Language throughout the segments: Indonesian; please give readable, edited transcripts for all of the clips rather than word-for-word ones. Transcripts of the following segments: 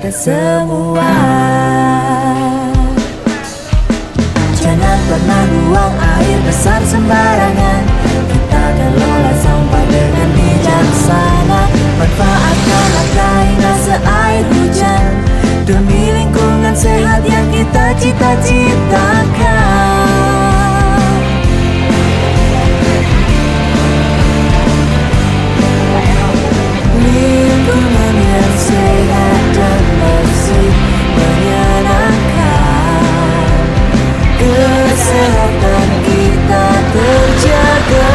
kita semua. Jangan pernah buang air besar sembarangan. Kita kelola sampah dengan bijaksana. Manfaatkanlah drainase air hujan demi lingkungan sehat yang kita cita-citakan. Lingkungan yang sehat dan bersih menyenangkan, kesehatan kita terjaga.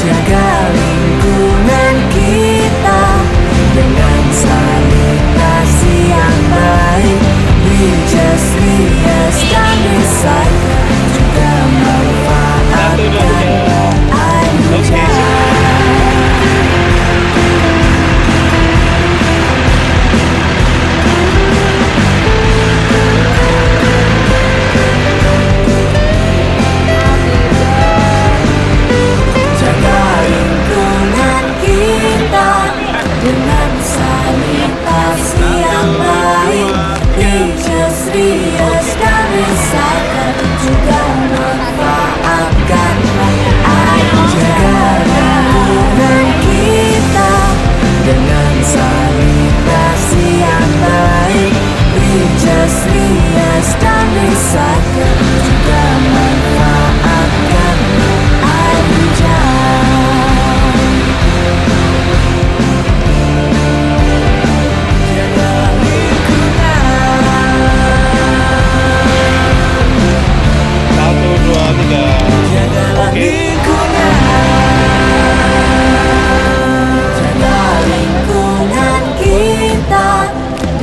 Jaga lingkungan kita dengan sanitasi yang baik. Reduce, reuse, dan recycle, juga manfaatkan air hujan. Dengan sanitasi yang baik, reduce, reuse, dan recycle, juga manfaatkan air. Jaga lingkungan kita dengan sanitasi yang baik, reduce, reuse, dan recycle, juga manfaatkan air hujan.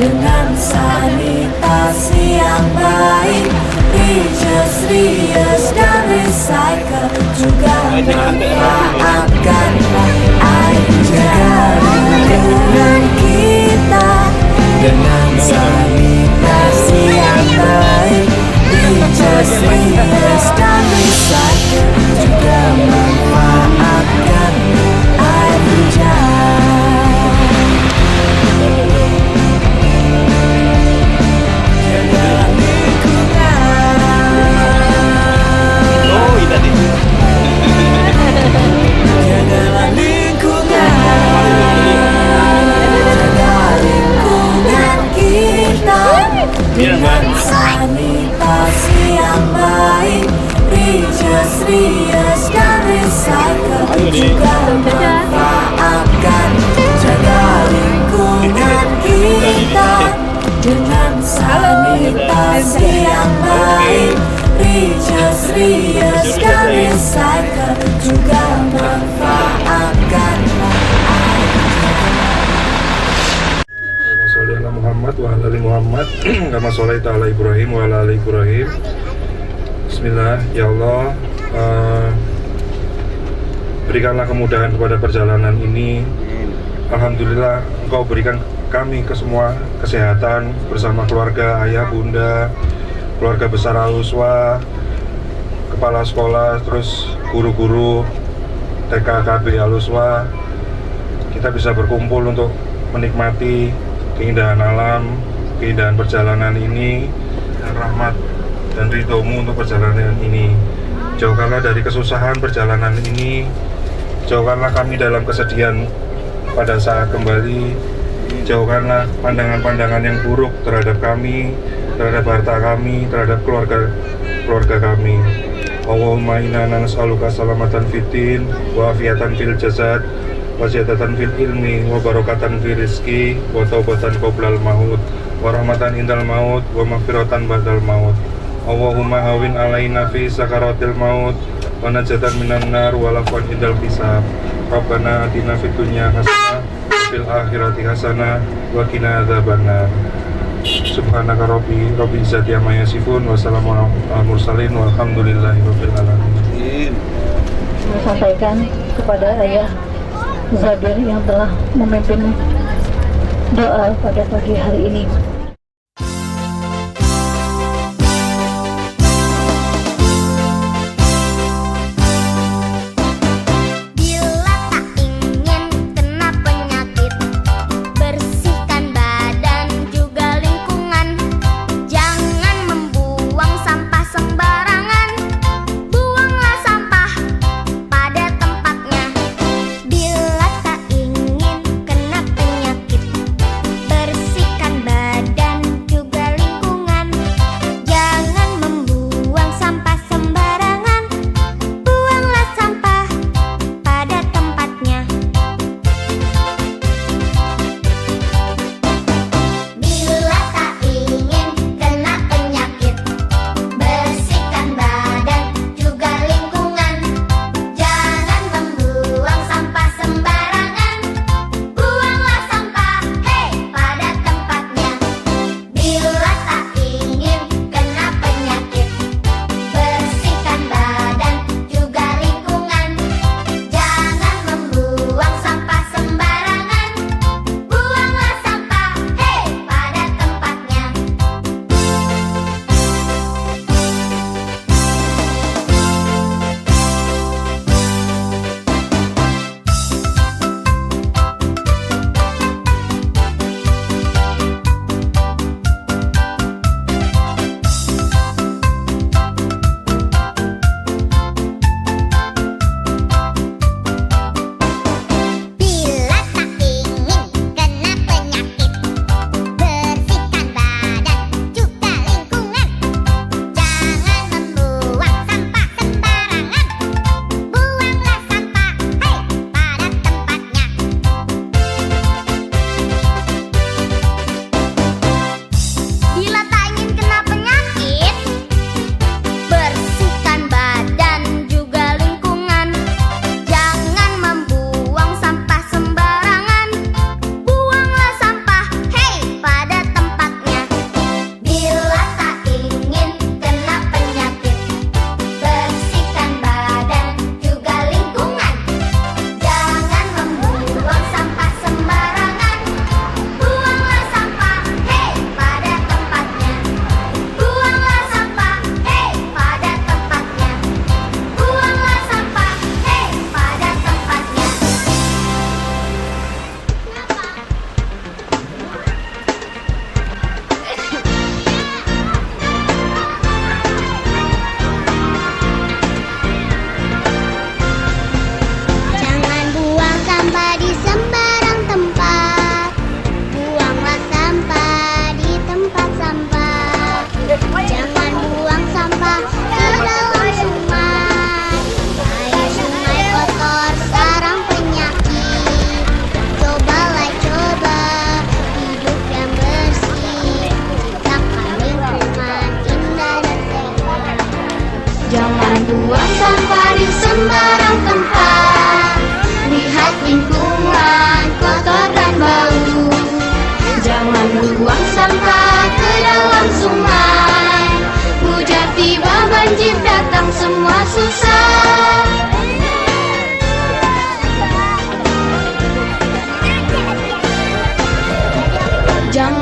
Dengan sanitasi yang baik, reduce, reuse, dan recycle, juga manfaatkan air. Jaga lingkungan kita dengan sanitasi yang baik, reduce, reuse, dan recycle, juga manfaatkan air hujan. Dengan sanitasi yang baik, reduce, reuse, dan recycle, juga manfaatkan. Jaga lingkungan kita dengan sanitasi yang baik, reduce, reuse, dan recycle, juga manfaatkan. Muhammad wa ala ali Muhammad kama sholaita ala Ibrahim wa ala ali Ibrahim. Bismillah. Ya Allah, berikanlah kemudahan kepada perjalanan ini. Alhamdulillah Engkau berikan kami ke semua kesehatan bersama keluarga, ayah, bunda, keluarga besar Al-Uswa, kepala sekolah, terus guru-guru TK KB Al-Uswa. Kita bisa berkumpul untuk menikmati keindahan alam, keindahan perjalanan ini, dan rahmat dan ridho-Mu untuk perjalanan ini. Jauhkanlah dari kesusahan perjalanan ini, jauhkanlah kami dalam kesedihan pada saat kembali, jauhkanlah pandangan-pandangan yang buruk terhadap kami, terhadap harta kami, terhadap keluarga kami. Allahumma inna nas'aluka salamatan fitin wa afiatan fil jasad wa ziyadatan fil ilmi wa barakatan fil rizki wa taubatan qoblal maut wa rahmatan indal maut wa maghfiratan ba'dal maut. Allahumma hawin alaina fi sakaratil maut wa najatan minan nar wa lafwan indal hisab. Rabbana atina fid dunya hasanah wa fil akhirati hasanah wa qina adzabannar. Subhanaka rabbi izzati amma yasifun wa salamun alal mursalin walhamdulillahi rabbil alamin. Saya sampaikan kepada Ayah Zabir yang telah memimpin doa pada pagi hari ini. Bila tak ingin kena penyakit,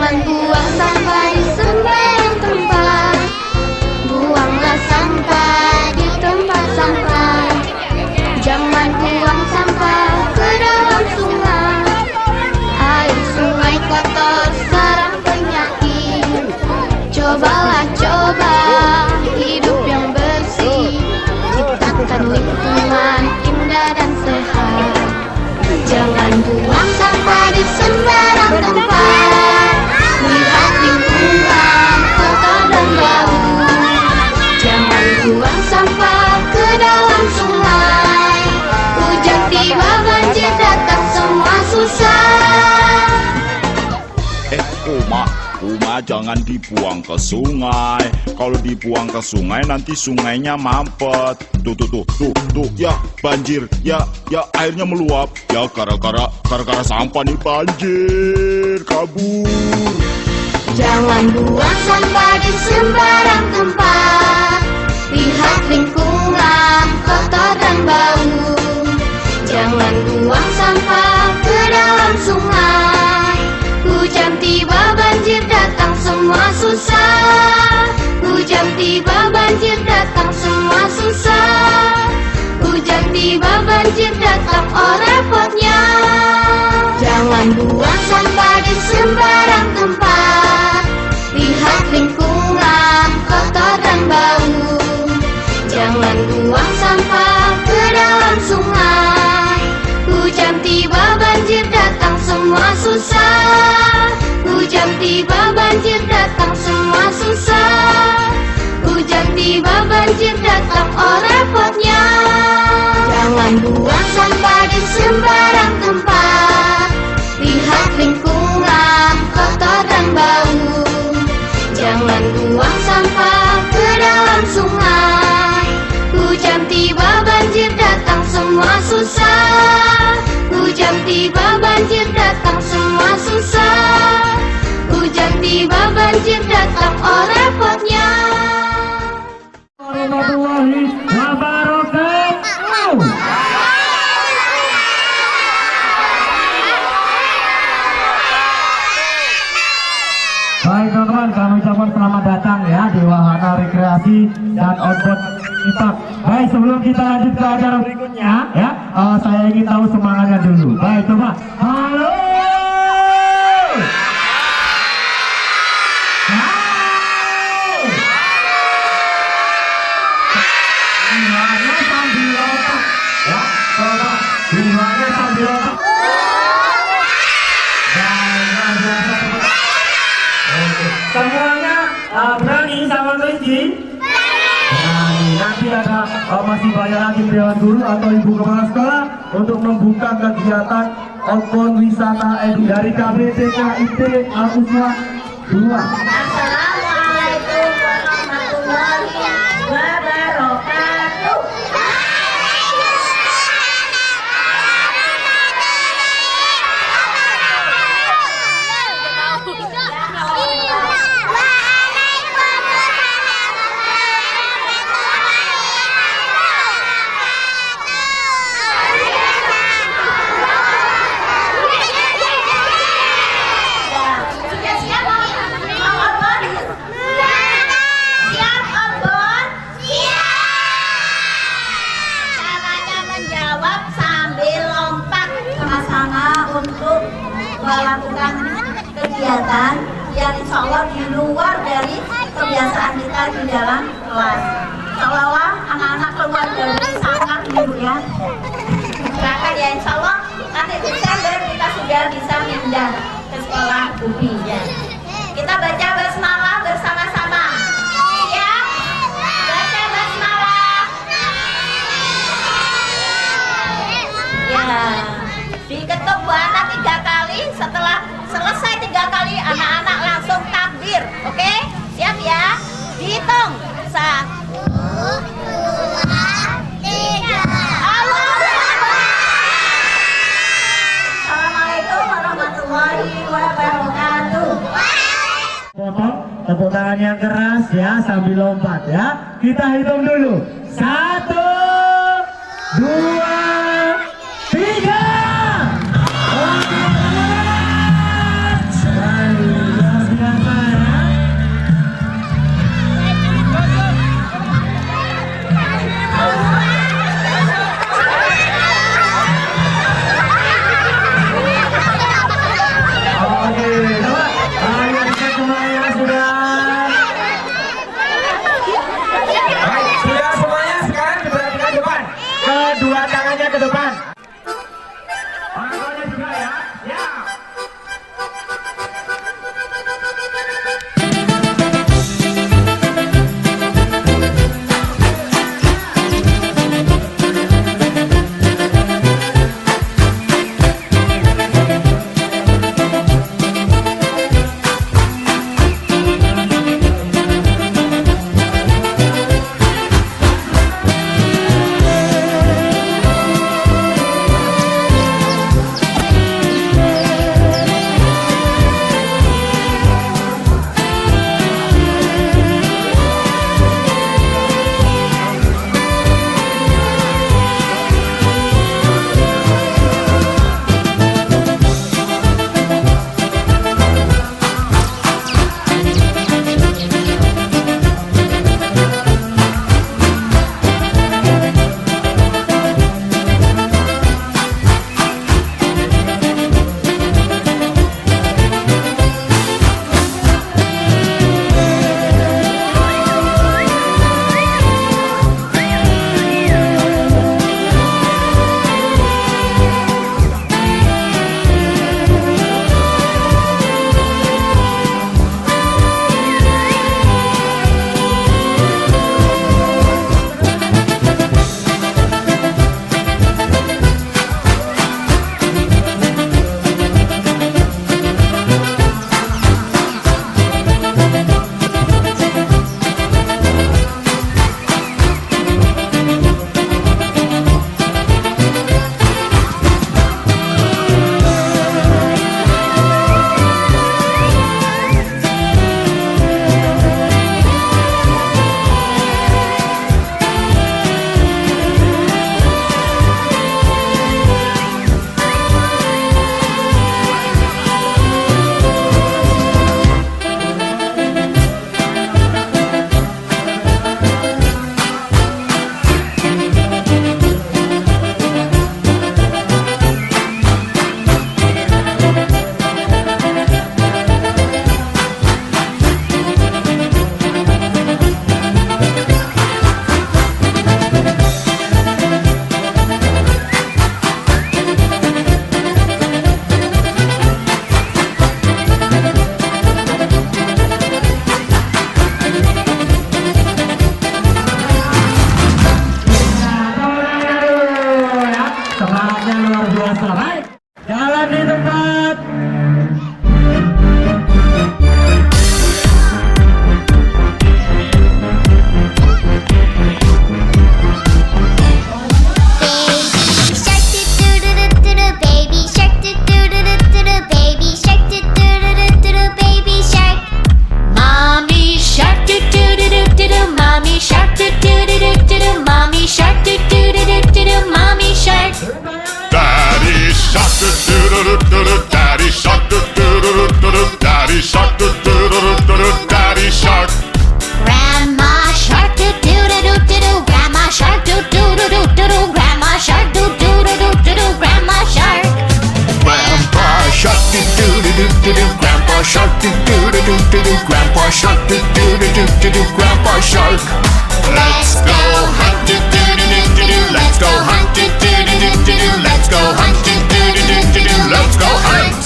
Jangan buang sampah di sembarang tempat. Buanglah sampah di tempat sampah. Jangan buang sampah ke dalam sungai. Air sungai kotor sarang penyakit. Cobalah coba hidup yang bersih. Ciptakan lingkungan indah dan sehat. Jangan buang sampah di sembarang tempat. Lihat lingkungan kotor dan bau. Jangan buang sampah ke dalam sungai. Hujan tiba banjir datang semua susah. Uma jangan dibuang ke sungai. Kalau dibuang ke sungai nanti sungainya mampet. Tuh, ya banjir, ya airnya meluap. Ya gara-gara sampah nih banjir, kabur. Jangan buang sampah di sembarang tempat. Lihat lingkungan kotor dan bau. Jangan buang sampah ke dalam sungai. Hujan tiba banjir datang semua susah. Hujan tiba banjir datang semua susah. Hujan tiba banjir datang oh repotnya. Jangan buang sampah di sembarang tempat. Lihat lingkungan kotor dan bau. Jangan buang sampah ke dalam sungai. Hujan tiba banjir datang semua susah. Hujan tiba banjir datang semua susah. Hujan tiba banjir datang oh repotnya. Jangan buang sampah di sembarang tempat. Lihat lingkungan kotor dan bau. Jangan buang sampah ke dalam sungai. Hujan tiba banjir datang semua susah. Hujan tiba banjir datang semua susah. Hujan tiba banjir datang oh repotnya. Warahmatullahi wabarakatuh. Baik teman-teman, kami ucapkan selamat datang ya di Wahana Rekreasi dan Outbound Ipak. Baik, sebelum kita lanjut ke acara berikutnya ya, saya ingin tahu semangatnya dulu. Baik coba, halo. Jiwanya sambil otak ya, coba jiwanya sambil otak. Semuanya berani sama Rizky? Berani. Nanti ada masih banyak lagi dewan guru atau ibu kepala sekolah untuk membuka kegiatan outbound wisata dari KBTK IT Al-Uswa 2. Assalamualaikum warahmatullahi wabarakatuh. Untuk melakukan kegiatan yang insya Allah di luar dari kebiasaan kita di dalam kelas. Seolah-olah anak-anak keluar dari sanggar dulu ya. Silakan ya, insya Allah nanti Desember kita sudah bisa pindah ke sekolah UPI ya. Kita baca basmalah bersama-sama. Siap? Baca basmalah. Ya. Diketuk Bu Ana 3 kali, setelah selesai 3 kali anak-anak langsung takbir. Oke? Siap ya? Dihitung 1, 2, 3. Assalamualaikum warahmatullahi wabarakatuh. Potong tepuk tangan yang keras ya sambil lompat ya. Kita hitung dulu. 1, 2, 3. do do. Grandpa Shark, do do do do do do. Grandpa Shark, do do do do do do. Grandpa Shark. Let's go hunt, do do do do do do. Let's go hunt, do do do do do do. Let's go hunt, do do do do do do. Let's go hunt.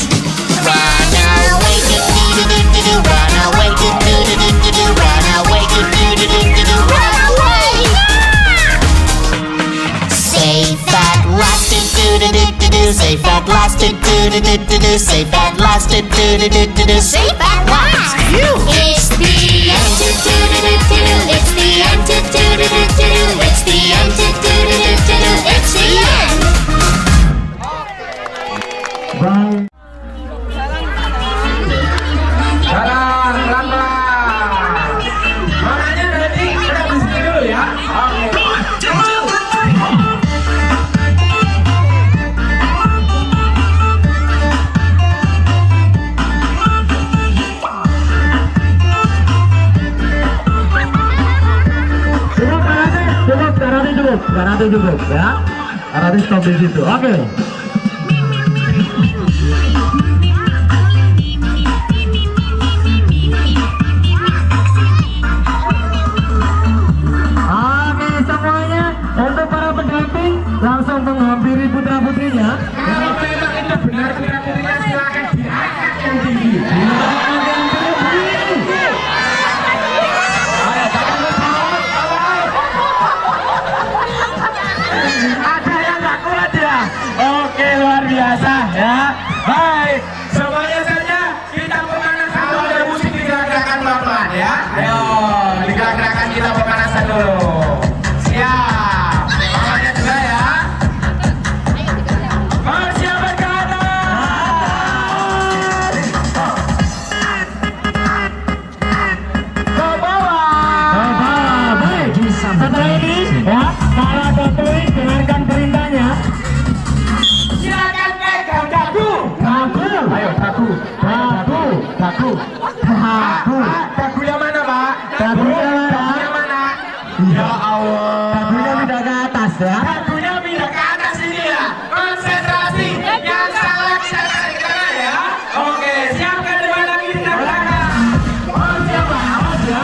Run away, do do do do do do. Run away, do do do do do do. Run away, do do do do do do. Run away. Safe at last, do do do do do do. Safe at last, do do do do do do. Safe at last, do do do do do do. Safe at last. It's the end, do do do do do do. It's the end, do do do do do do. It's the end, do do do do do do. It's the end. Bang. Jalan pelan-pelan. Makanya nanti kita disini dulu ya. Oke. Cukup ya. Karate stop di situ. Oke. Oke semuanya, untuk para pendamping langsung menghampiri putra putrinya. Kalau memang itu benar putra putrinya silakan diangkat yang tinggi. Ada yang gak kuat ya? Oke, luar biasa ya. Baik, semuanya saja kita pemanasan dulu. Ada musik digerak-gerakan pelan-pelan ya. Ayo, digerak-gerakan kita pemanasan dulu. Siap. Semuanya juga ya. Persiapan ke atas. Ke bawah. Ke bawah. Baik, setelah ini ya. Para datoris dengarkan perintahnya. Silakan pegang dagu. Dagu. Ayo dagu. Dagu. Dagu. Dagu. Dagu yang mana Pak? Dagunya mana? Dagunya mana? Ya Allah. Dagunya pindah ke atas ya. Dagunya pindah ke atas ini ya. Konsentrasi. Yang salah kita tarik ke kanan ya. Oke, siapkan depan lagi di belakang. Oh siapa? Awas ya.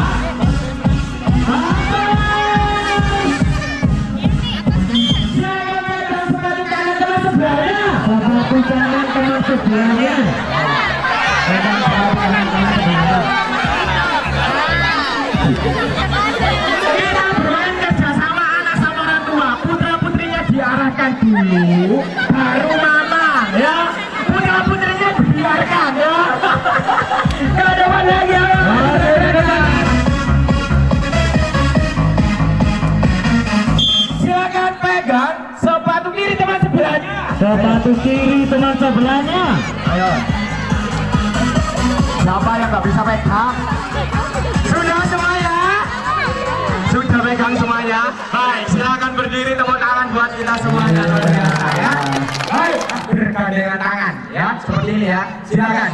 Satu tangan teman sebelahnya. Kita bermain kerjasama anak sama orang tua. Putra putrinya diarahkan dulu, baru mama ya. Putra putrinya dibiarkan ya. Ke depan lagi ya. Silakan pegang sepatu kiri teman sebelahnya. Sepatu kiri teman sebelahnya. Ayo. Siapa yang nggak bisa pegang? Sudah semuanya? Sudah pegang semuanya? Baik, silakan berdiri, tepuk tangan buat kita semuanya. Ya. Baik, bergandengan tangan ya, seperti ini ya. Silakan.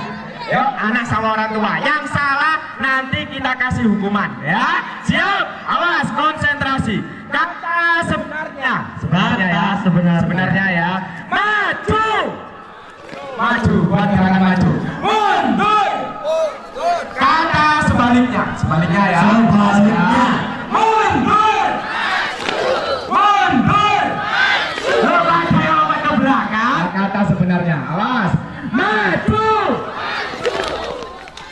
Yuk, anak sama orang tua. Yang salah nanti kita kasih hukuman ya. Siap? Awas, konsentrasi. Kata sebenarnya. Sebenarnya ya, sebenarnya ya. Maju. Maju, buat gerakan maju. Mundur. Kata sebaliknya. Sebaliknya ya. Sebaliknya. Mundur. Mundur. Coba lompat ke belakang. Kata sebenarnya. Awas. Maju.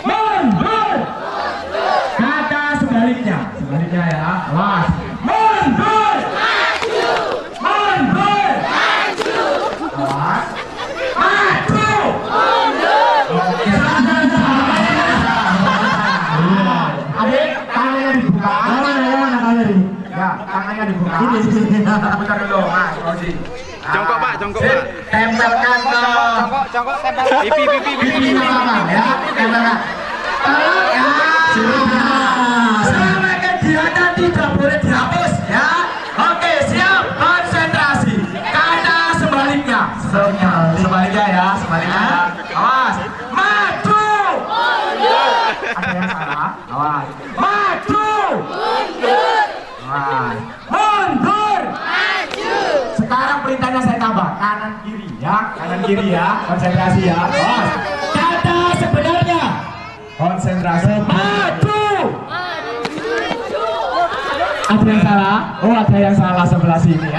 Mundur. Kata sebaliknya. Sebaliknya ya. Awas. Mundur. Maju. Mundur. Maju. Awas. Maju. Mundur. Oke. Adik, tangannya dibuka. Tangannya dibuka. Ya, tangannya dibuka. Putar dulu, Mas Rosi. Jongkok Pak, jongkok Pak. Tempelkan ke Jongkok tempel. Pipi. ya, tempelkan. Ya, selama kegiatan tidak boleh dihapus ya. Oke, siap, konsentrasi. Kata sebaliknya. Sebaliknya ya, sebaliknya. Awas, maju. Ada yang salah? Awas, maju. Awas, mundur. Sekarang perintahnya saya tambah kanan kiri ya, konsentrasi ya. Awas, kata konsentrasi. Maju. Ada yang salah? Oh, ada yang salah sebelah sini.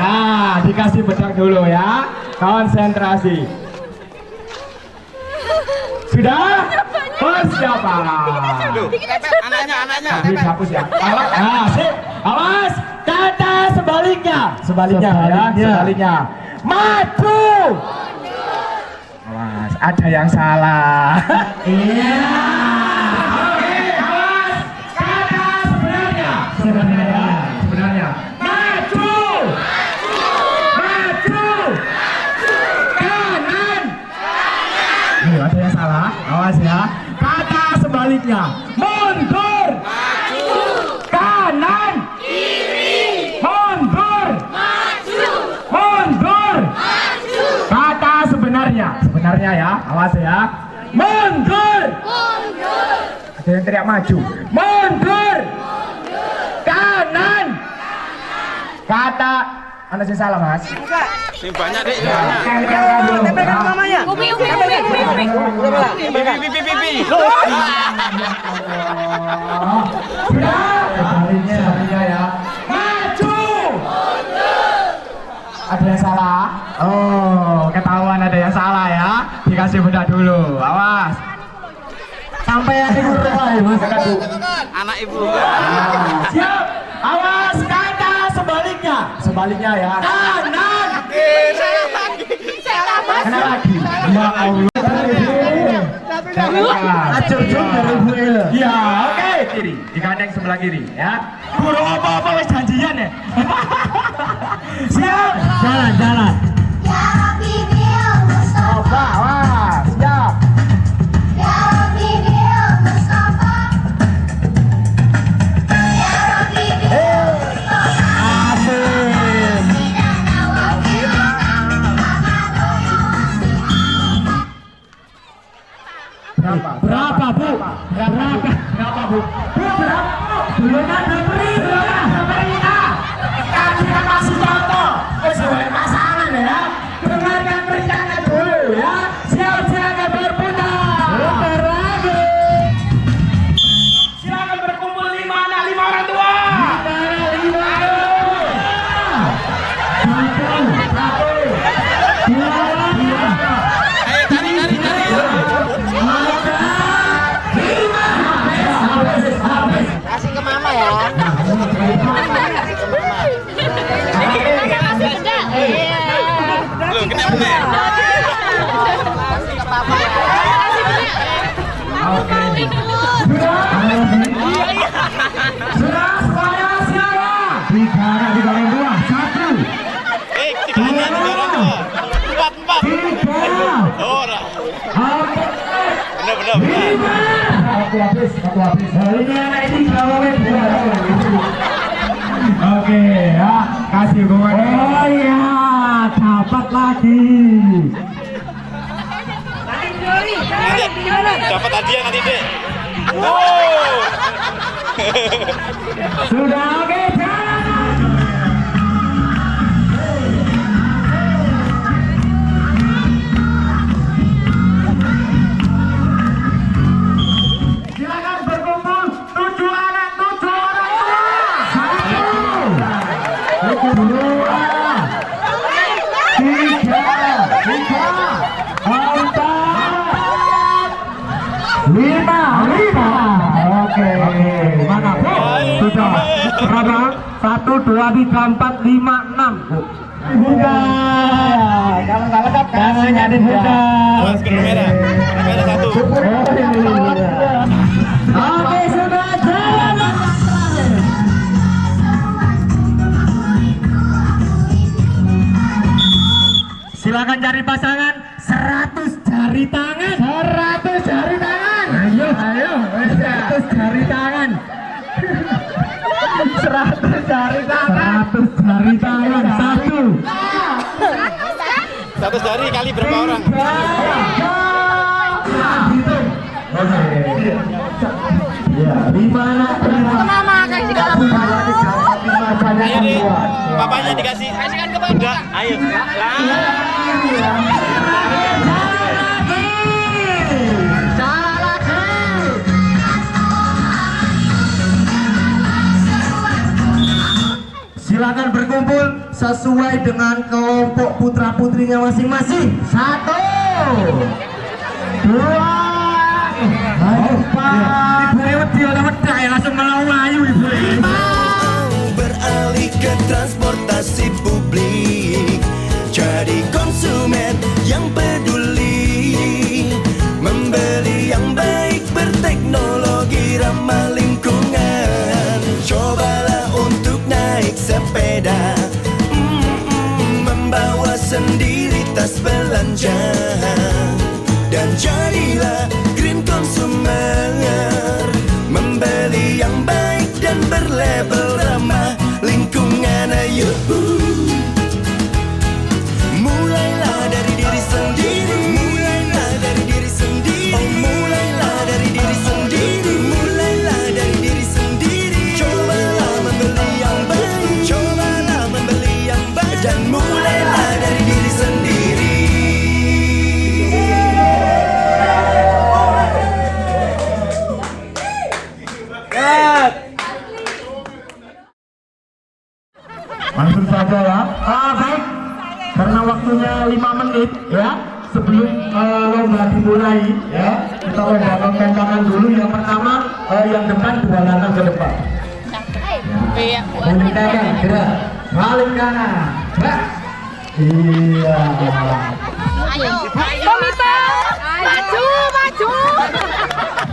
Dikasih bedak dulu ya. Konsentrasi. Sudah? Persiapan. Anaknya. Dihapus ya. Sip. Awas. Kata sebaliknya. Sebaliknya. Maju. Awas, ada yang salah. Iya. Oke, awas. Kata sebenarnya. Maju. Kanan. Ada yang salah. Awas ya. Kata sebaliknya. Mundur. Kanan. Mundur. Kata sebenarnya ya, awas ya. Mundur. Ada yang teriak maju. Mundur. Kanan. Kata anak sih salah mas. Sing banyak deh. Tempelkan mamanya. Pipi. Sebaliknya ya. Maju. Ada yang salah? Oh, ketahuan ada yang salah ya. Dikasih bedak dulu. Awas. Sampai yang ibu Mas. Anak ibu. Siap. Awas, kata sebaliknya ya. Kanan. Kena lagi. Ya Allah. Acur-acur dari Ibu Ella. Ya, oke. Kiri. Digandeng sebelah kiri ya. Guru apa wis janjian ya? Siap. Jalan. Coba, wah, siap. Berapa bu? Belum ada beri. Kita kasih contoh sesuai pasangan ya. Dengarkan beritanya dulu ya. Siap-siap berputar. Silakan berkumpul 5 anak 5 orang tua. Kasih ke mama ya. Belum kena bener. Kasih ke papa ya. Oke. Sudah semuanya siap. 3 orang 2. 1. 4. 3. Ora. Oke. Bener. Aku habis. Ini anak ini gawe Oke ya, kasih hukuman. Oh iya, dapat lagi. Dapat hadiah nanti deh. Oh. Sudah oke, jalan. Silakan berkumpul 7 anak 7 orang tua. 1, 2, 3, 4, 5. Oke. Mana bu? Sudah. Berapa? 1, 2, 3, 4, 5, 6. Bukan. Kalau nggak lengkap kasih nyadin bukan. Masker merah. Merah 1. Oke, sudah jalan. Silakan cari pasangan 100 jari tangan. 100 jari tangan. Ayo. 100 jari tangan. 100 jari tangan. 100 jari tangan. 100 jari kali berapa orang? 3. Hitung. Oke. Ya, 5 anak. Mama kasih kalau Ayo deh, papanya dikasih. Kasihkan ke bunda. Ayo. Salah lagi. berkumpul sesuai dengan kelompok putra putrinya masing-masing. 1, 2, Ibu lewat dia lewat ya langsung melayu ibu. Beralih ke transportasi publik, jadi konsumen yang peduli, membeli yang baik, berteknologi, ramah lingkungan. Cobalah untuk naik sepeda, membawa sendiri tas belanja, dan jadilah green consumer, membeli yang baik dan berlabel ramah lingkungan. Ayo, mulailah dari diri sendiri, mulailah dari diri sendiri, oh mulailah dari diri sendiri, mulailah dari diri sendiri. Cobalah membeli yang baik, cobalah membeli yang baik, dan mulailah dari diri sendiri. Langsung saja ya. Baik, karena waktunya 5 menit ya sebelum lomba dimulai ya, kita lombakan tangan dulu. Yang pertama yang depan 2 langkah ke depan. Balik kanan, gerak. Balik kanan, gerak. Iya. Komite maju, maju.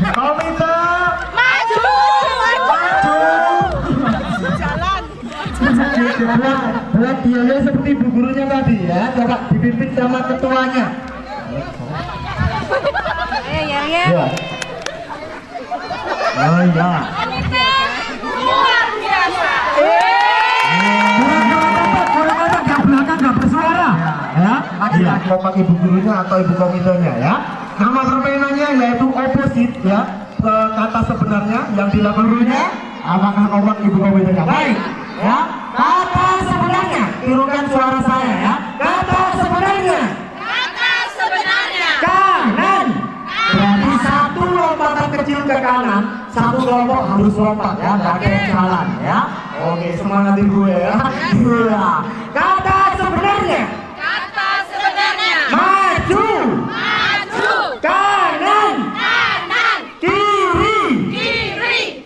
Komite Maju, maju. Jalan. Buat dia seperti ibu gurunya tadi ya, coba dipimpin sama ketuanya. Ya. Ya. Oh ya. Luar biasa. Kurang-kurang yang belakang nggak bersuara. Ya. Iya. Kompak ibu gurunya atau ibu komitenya ya. Nama permainannya yaitu opposite ya. Kata sebenarnya yang dilakukan gurunya, apakah kompak ibu komitenya? Baik. Ya. Kata sebenarnya, tirukan suara saya ya. Kata sebenarnya. Kata sebenarnya. Kanan. Berarti satu lompatan kecil ke kanan, satu kelompok harus lompat ya, nggak ada yang jalan ya. Oke, semangatin gue ya. Iya. Kata sebenarnya. Kata sebenarnya. Maju. Maju. Kanan. Kanan. Kiri. Kiri.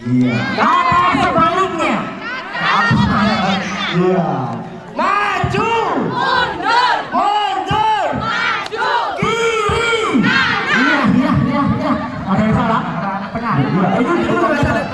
Iya. Kata sebaliknya. Iya. Maju. Mundur. Mundur. Maju. Kiri. Kanan. Iya. Ada yang salah? Tengah. Iya. Itu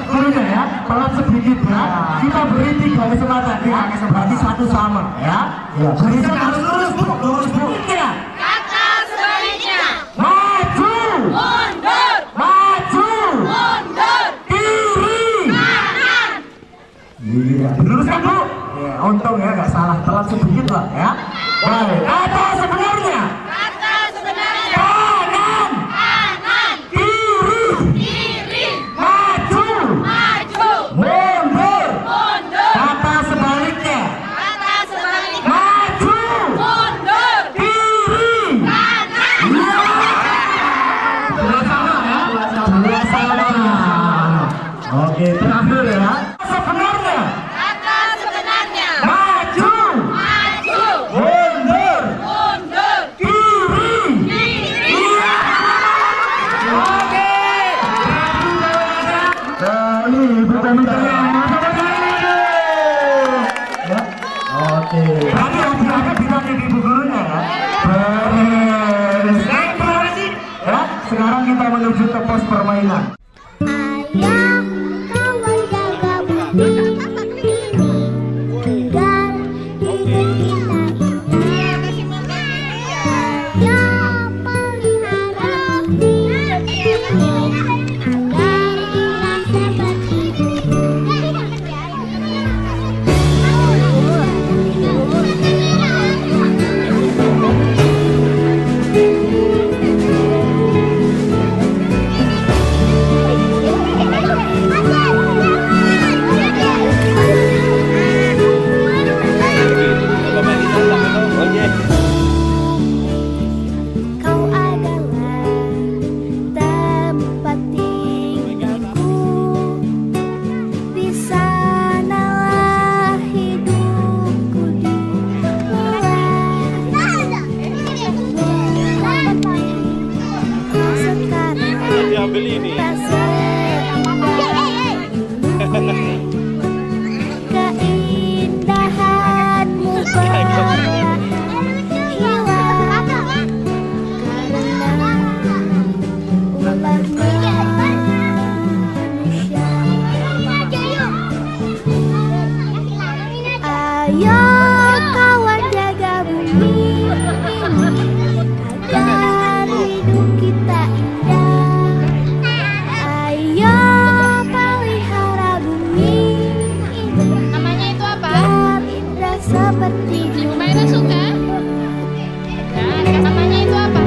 gurunya ya. Pelan sedikit ya. Kita beri 3 kesempatan ya. Berarti 1 sama ya. Iya. Barisan harus lurus bu. Lurus bu. Iya. Kata sebaliknya. Maju. Mundur. Maju. Mundur. Kiri. Kanan. Iya. Luruskan bu. Ya, untung ya nggak salah. Telat sedikit lah ya. Baik. Kata sebenarnya. Kata sebenarnya. Kanan. Kanan. Kiri. Kiri. Maju. Maju. Mundur. Mundur. Kata sebaliknya. Kata sebaliknya. Maju. Mundur. Kiri. Kanan. Dua sama ya. Dua sama. Oke, terakhir ya. Sebenarnya. Kata sebenarnya. Maju. Maju. Mundur. Mundur. Kiri. Kiri. Oke. Ini ibu komitenya. Ya. Oke. Berarti hadiahnya dipakai ibu gurunya ya. Beres. Terima kasih. Ya. Sekarang kita menuju ke pos permainan. Ayah, kawan jaga bumi, tinggal di sekitar kita. Ayah pelihara bumi, agar tidak seperti diambil ini. Keindahanmu perlahan hilang karena ulahnya manusia. Ayo kawan jaga bumi agar hidup kita indah. Ayo pelihara bumi Namanya itu apa? biar indah seperti Ibu dunia. Maira suka? Ya, namanya itu apa?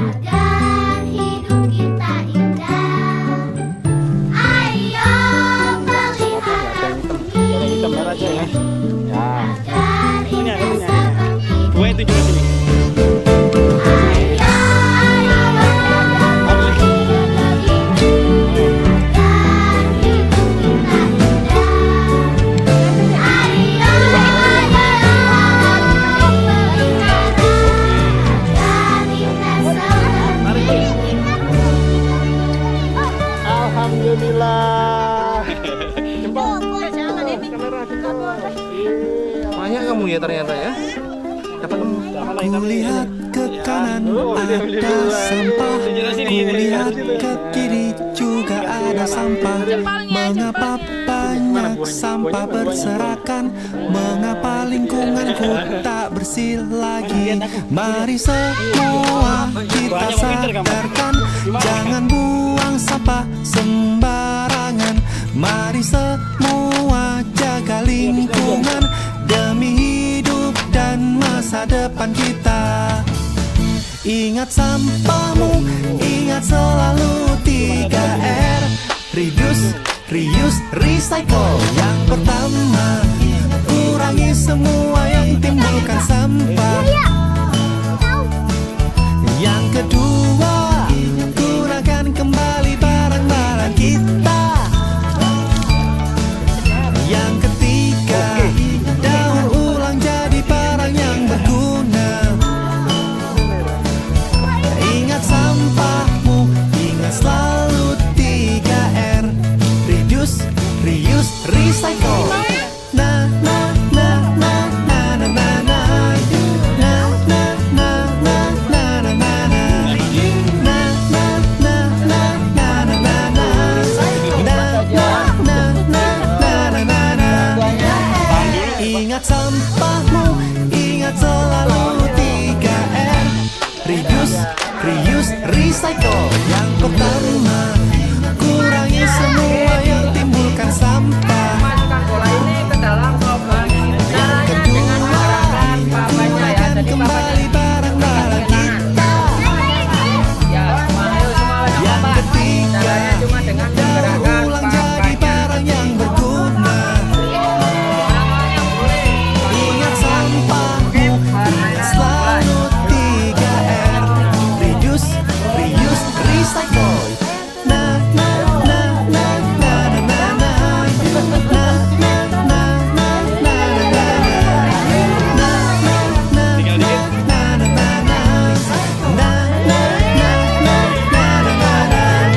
Agar hidup kita indah. Ayo pelihara bumi agar indah seperti Dua itu juga sini. Alhamdulillah. Banyak kamu ya ternyata ya. Dapat kamu. Kulihat ke kanan ada sampah, kulihat ke kiri juga ada sampah. Mengapa banyak sampah berserakan? Mengapa lingkunganku tak bersih lagi? Mari semua kita sadarkan, jangan buang sampah sembarangan. Mari semua jaga lingkungan demi hidup dan masa depan kita. Ingat sampahmu, ingat selalu 3R. Reduce, reuse, recycle. Yang pertama, kurangi semua yang timbulkan sampah. Yang kedua, gunakan kembali barang-barang kita. Yang ketiga, daur ulang jadi barang yang berguna. Ingat sampahmu, ingat selalu 3R. Reduce, reuse, recycle. Na na na na na na na na. Na na na na na na na na. Na na na na na na na na. Na na na na na na na. Ingat sampahmu, ingat selalu 3R. Reduce, reuse, recycle. Yang pertama, kurangi semua yang timbulkan sampah. Yang kedua, gunakan kembali barang-barang kita. Yang ketiga, daur ulang jadi barang yang berguna. Ingat sampahmu, ingat selalu 3R. Reduce, reuse, recycle. Na na na na na na na na. Na na na na na na na. Na na na na na na na. Na na na na na na na.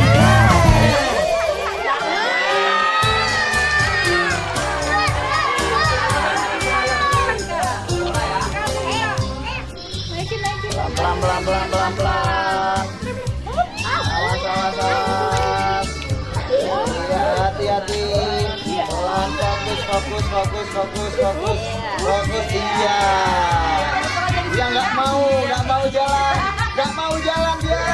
Pelan. Awas. Iya, hati-hati. Pelan, fokus. Iya. Dia nggak mau jalan dia.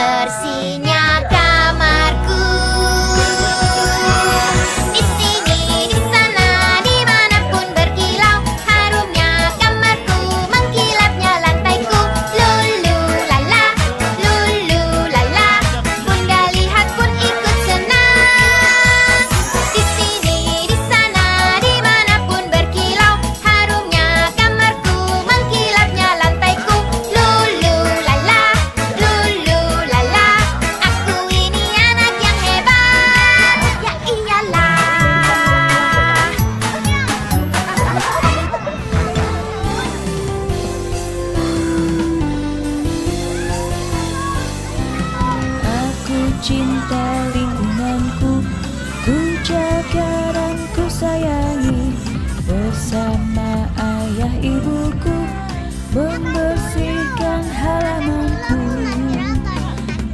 bersihnya kamarku. Di sini, di sana, dimanapun berkilau, harumnya kamarku, mengkilapnya lantaiku. Lulu lala, Bunda lihat pun ikut senang. Di sini, di sana, dimanapun berkilau, harumnya kamarku, mengkilapnya lantaiku. Lulu lala, aku ini anak yang hebat. Ya iyalah. Aku cinta lingkunganku, ku jaga dan ku sayangi. Bersama ayah ibuku, membersihkan halamanku,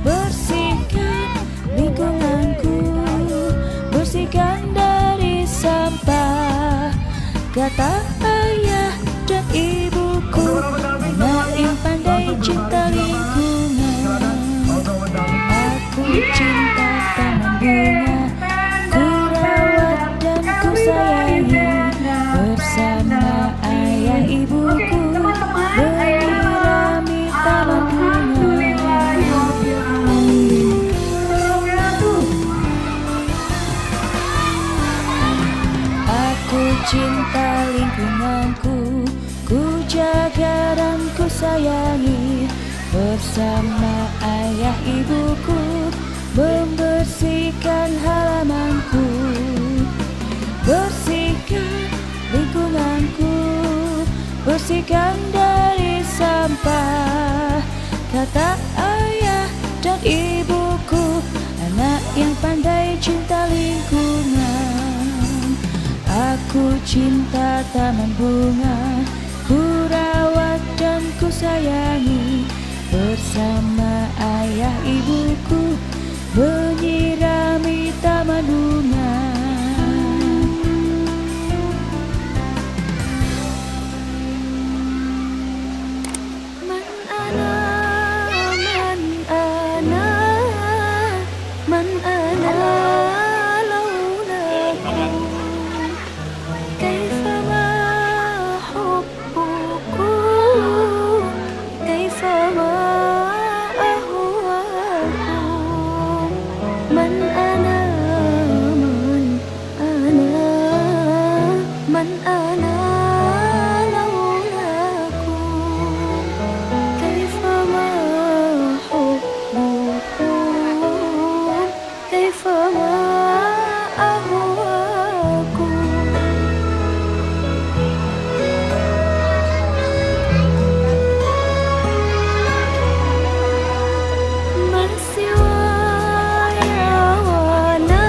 bersihkan lingkunganku, bersihkan dari sampah. Kata ayah dan ibuku, anak yang pandai cinta lingkungan. Aku cinta taman bunga, ku rawat dan ku sayangi. Bersama ayah ibuku, menyirami taman bunga. Aku cinta lingkunganku, ku jaga dan ku sayangi. Bersama ayah ibuku, membersihkan halamanku, bersihkan lingkunganku, bersihkan dari sampah. Kata ayah dan ibuku, anak yang pandai cinta lingkungan. Aku cinta taman bunga, ku rawat dan ku sayangi. Bersama ayah ibuku, menyirami taman bunga. Man ana laulakum, kaifa ma hubbukum, kaifa ma ahwakum. Man ana laulakum, kaifa ma hubbukum, kaifa ma ahwakum. Man siwaya wala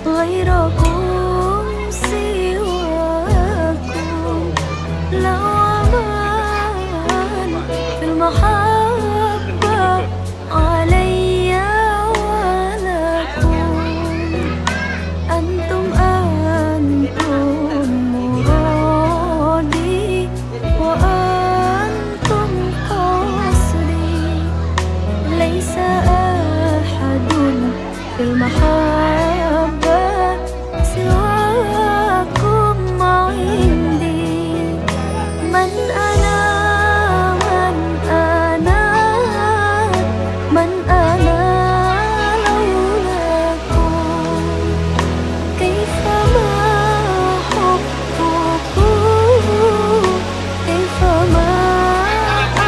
ghairakum siwakum, lawaman fil mahabbah alayya walakum. Antum muradi wa antum qasdi, laysa ahadun fil mahabbah siwakum indi. Man ana laulakum, kaifa ma hubbukum, kaifa ma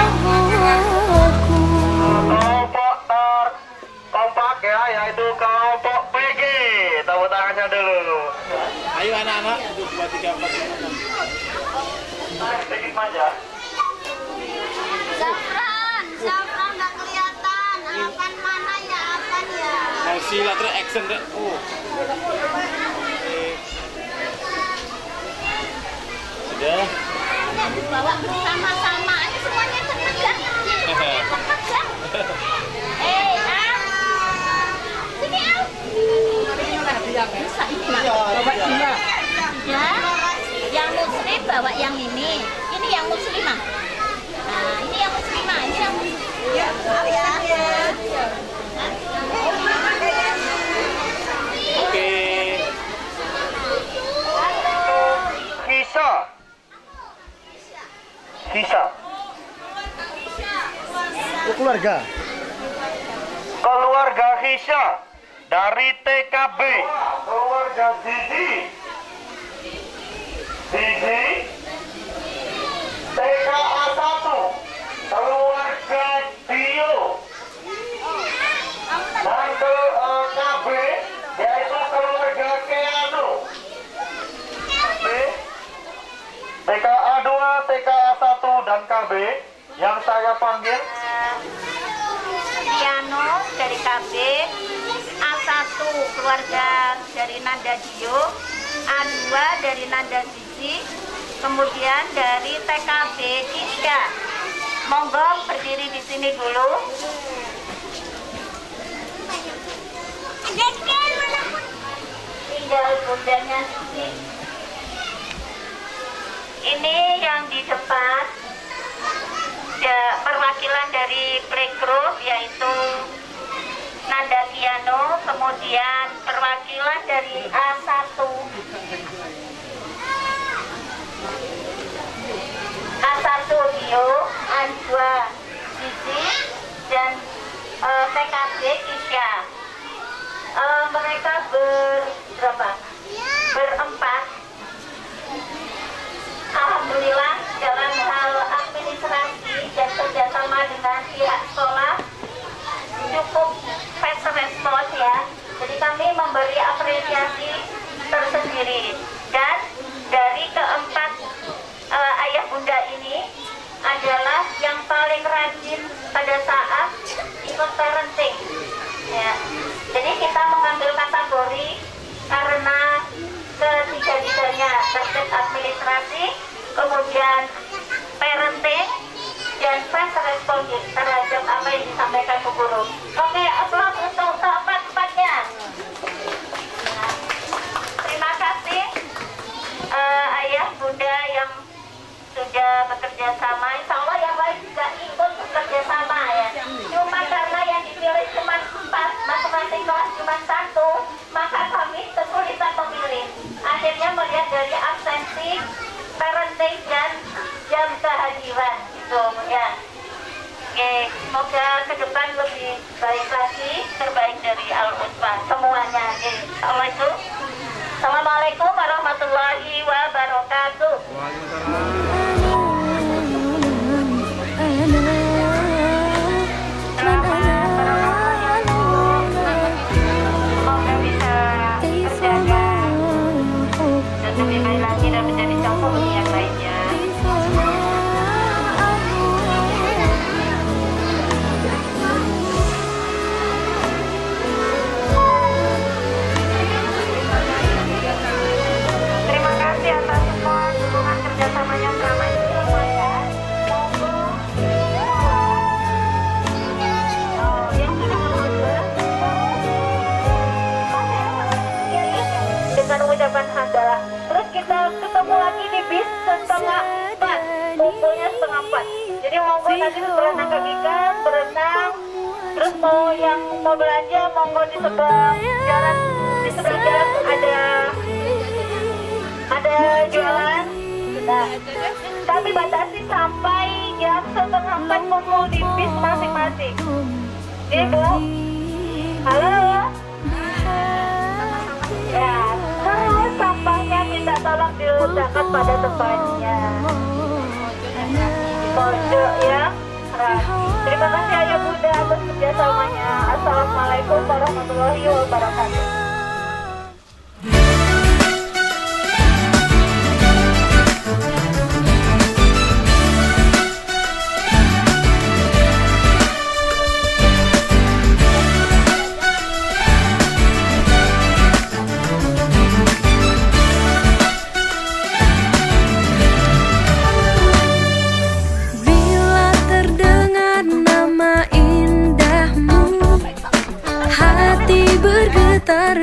ahwakum. Kelompok kompak ya, yaitu kelompok PG. Tepuk tangannya dulu. Ayo anak-anak, 1, 2, 3, 4, 5, 6. Sedikit manja. Zafran nggak kelihatan. Apan mana ya, Apan ya? Mau silat terus action deh. Sudah. Bawa bersama-sama. Ini semuanya tegak. Tegak. Sini Al. Bisa ini bawa dia. Ya. Yang muslim bawa yang ini. Ini yang muslimah. Nah, ini yang muslimah. Ini yang muslimah. Ya. keluarga. Keluarga Hisya dari TKB. Keluarga Didi TKA 1. Keluarga Dio. Dan KB yaitu keluarga Keanu. TKA 2, TKA 1 dan KB yang saya panggil Keanu dari KB, A1 keluarga dari Nanda Dio, A2 dari Nanda Zizi, kemudian dari TKB Isya. Monggo berdiri di sini dulu. Tinggal bundanya Zizi. Ini yang di depan perwakilan dari playgroup yaitu Nanda Piano, kemudian perwakilan dari A1 Dio, A2 Zizi, dan TKB Isya. Mereka berempat. Alhamdulillah dalam hal administrasi dan kerjasama dengan pihak sekolah cukup fast response ya. Jadi kami memberi apresiasi tersendiri. Dan dari keempat ayah bunda ini adalah yang paling rajin pada saat ikut parenting. Ya. Jadi kita mengambil kategori karena ketiga-tiganya terkait administrasi, kemudian parenting, dan fast response terhadap apa yang disampaikan Bu Guru. Oke, aplaus untuk keempat-empatnya. Nah, terima kasih ayah bunda yang sudah bekerja sama. Insya Allah yang lain juga ikut bekerja sama ya. Cuma karena yang dipilih cuma 4, masing-masing kelas cuma 1, maka kami kesulitan memilih. Akhirnya melihat dari absensi, parenting, dan jam kehadiran gitu ya. Oke, semoga ke depan lebih baik lagi, terbaik dari Al-Utsman semuanya. Oke, Assalamualaikum warahmatullahi wabarakatuh. Semoga bisa terjaga dan lebih baik lagi dan menjadi contoh bagi yang lainnya. Terima kasih atas semua dukungan kerjasamanya selama ini semuanya. Dengan mengucapkan hamdalah. Terus kita ketemu lagi di bis setengah 4, kumpulnya setengah 4. Jadi monggo nanti berenang kaki ikan, berenang. Terus mau yang mau belanja monggo di sebelah jalan, ada jualan. Nah, kami batasi sampai jam setengah 4 kumpul di bis masing-masing. Jadi Bu, halo. Ya, terus sampahnya minta tolong diletakkan pada tempatnya. Pojok ya. Terima kasih ayah bunda atas kerjasamanya. Assalamualaikum warahmatullahi wabarakatuh. Bila terdengar nama indahmu, hati bergetar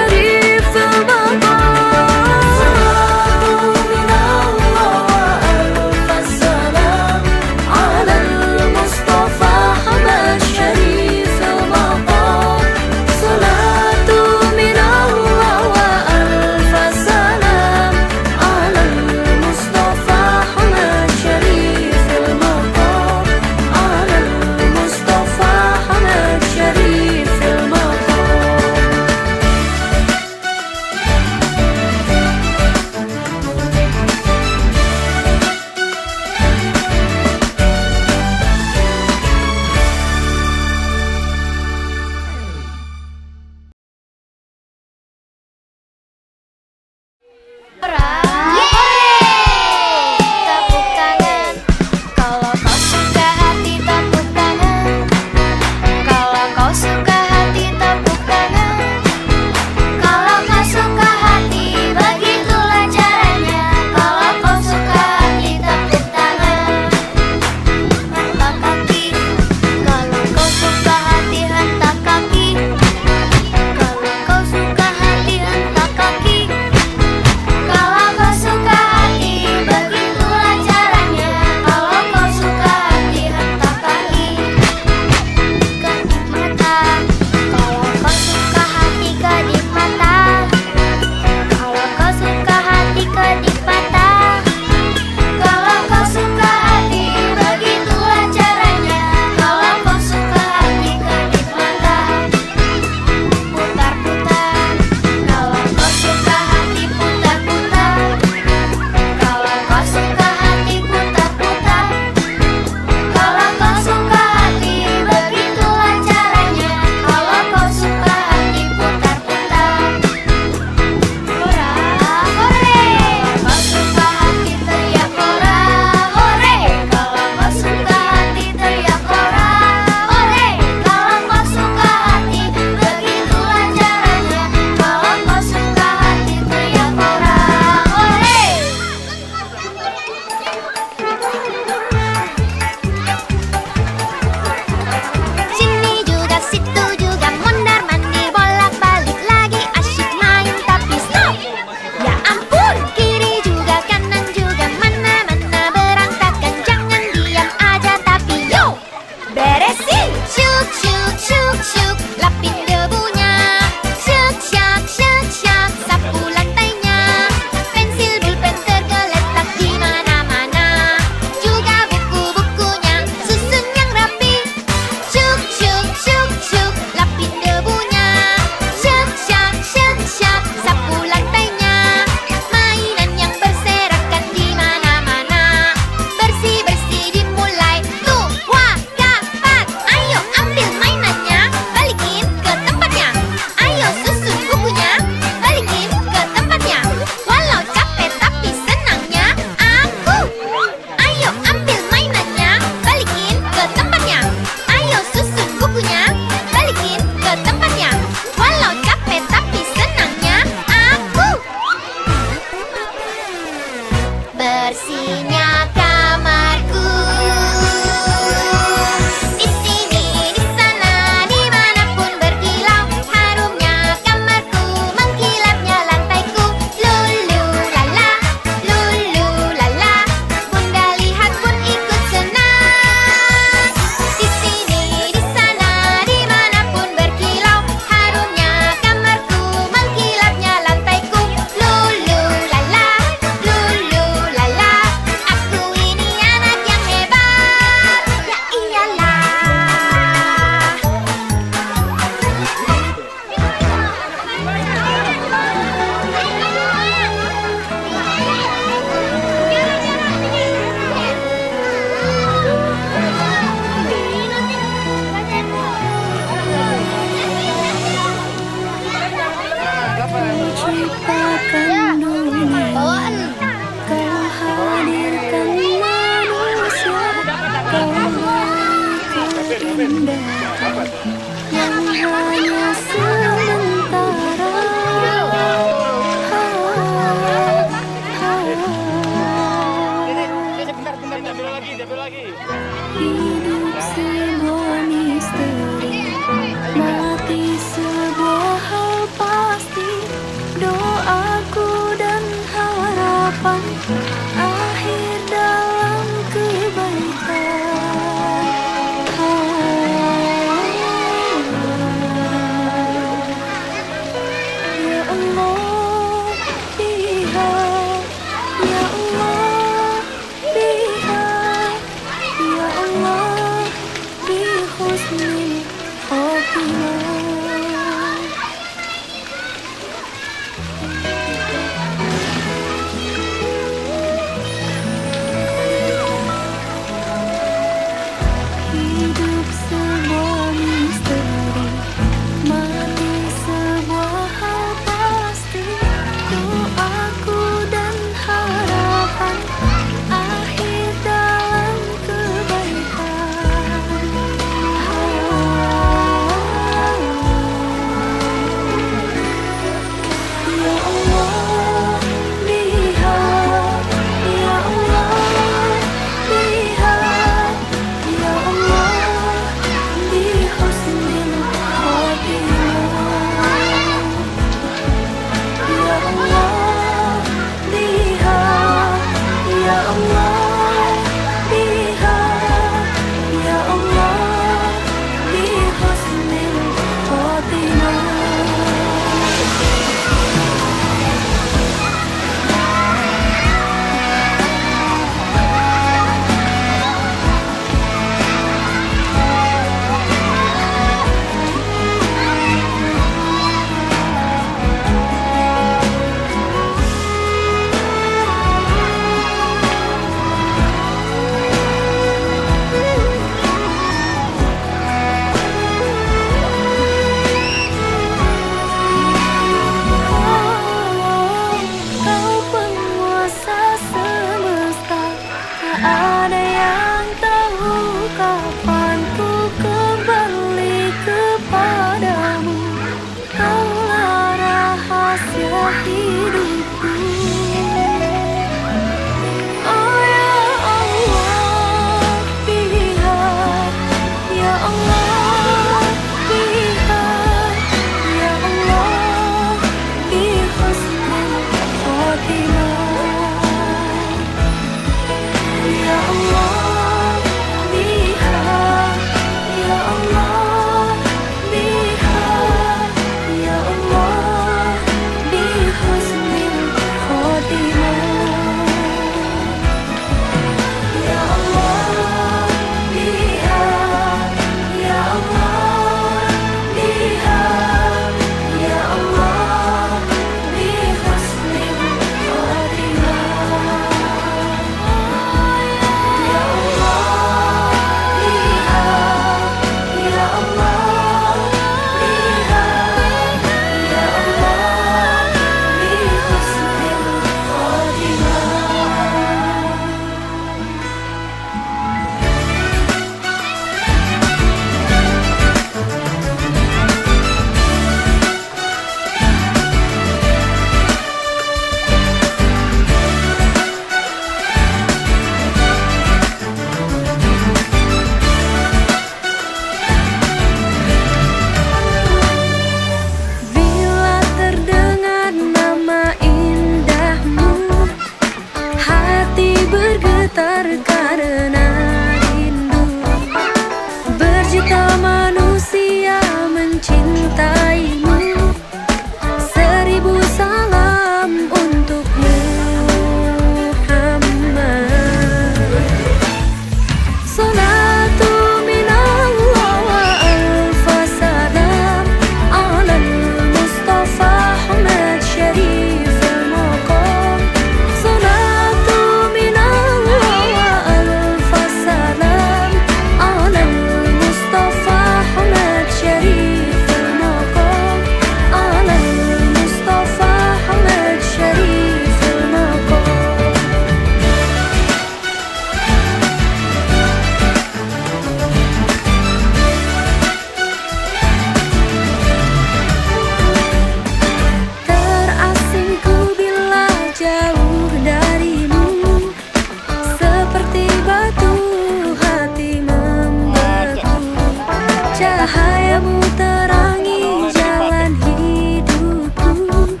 Cahaya-Mu terangi jalan hidupku.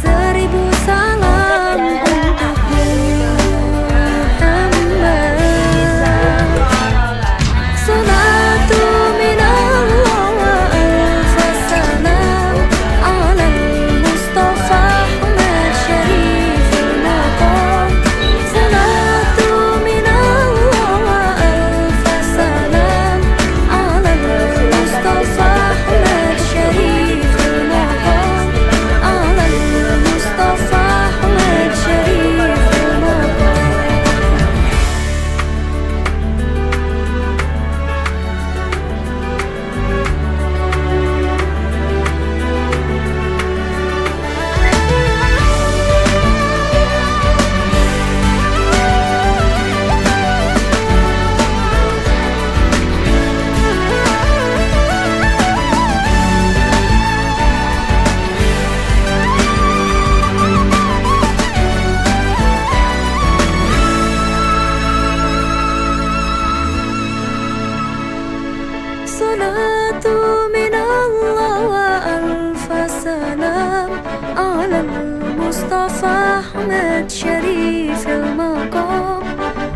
1000 salam untukmu Muhammad. Salatu minallah wa alfa salam ala al-Mustafa Ahmad Syarifil Maqam. Salatu minallah wa alfa salam ala al-Mustafa Ahmad Syarifil Maqam. Ala al-Mustafa Ahmad Syarifil Maqam. Salatu minallah wa alfa salam ala al-Mustafa Ahmad Syarifil Maqam.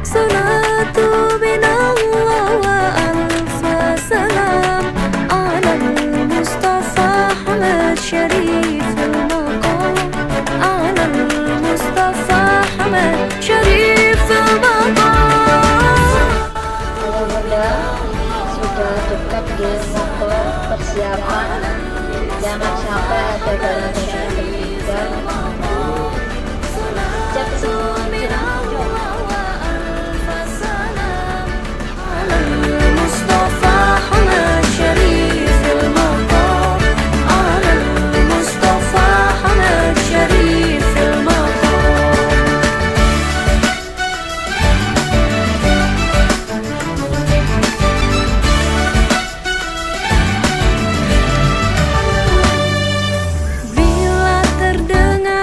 Salatu minallah wa alfa salam ala al-Mustafa Ahmad Syarifil Maqam. Ala al-Mustafa Ahmad Syarifil Maqam. Bunda sudah dekat di motor persiapan, jangan sampai ada barang yang tertinggal. Cek semua Mustafa Ahmad Syarifil Maqam. Ala al-Mustafa Ahmad Syarifil Maqam. Bila terdengar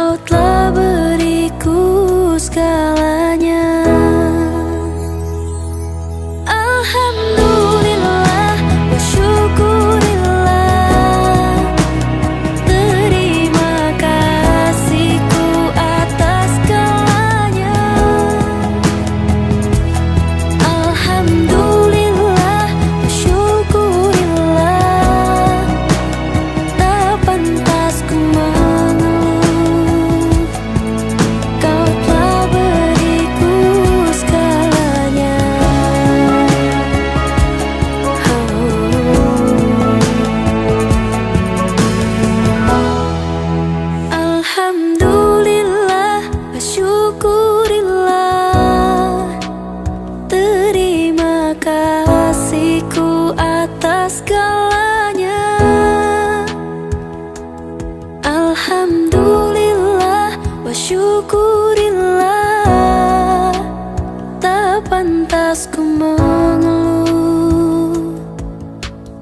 Kau telah beriku segalanya. Alhamdulillah wa syukurillah, terima kasihku atas segalanya. Alhamdulillah wa syukurillah, tak pantas ku mengeluh. Kau telah beriku segalanya. Alhamdulillah wa syukurillah, terima kasihku atas segalanya. Alhamdulillah wa syukurillah, tak pantas ku mengeluh.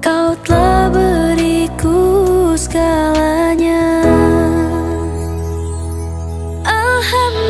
Kau telah beriku segalanya. Alhamdulillah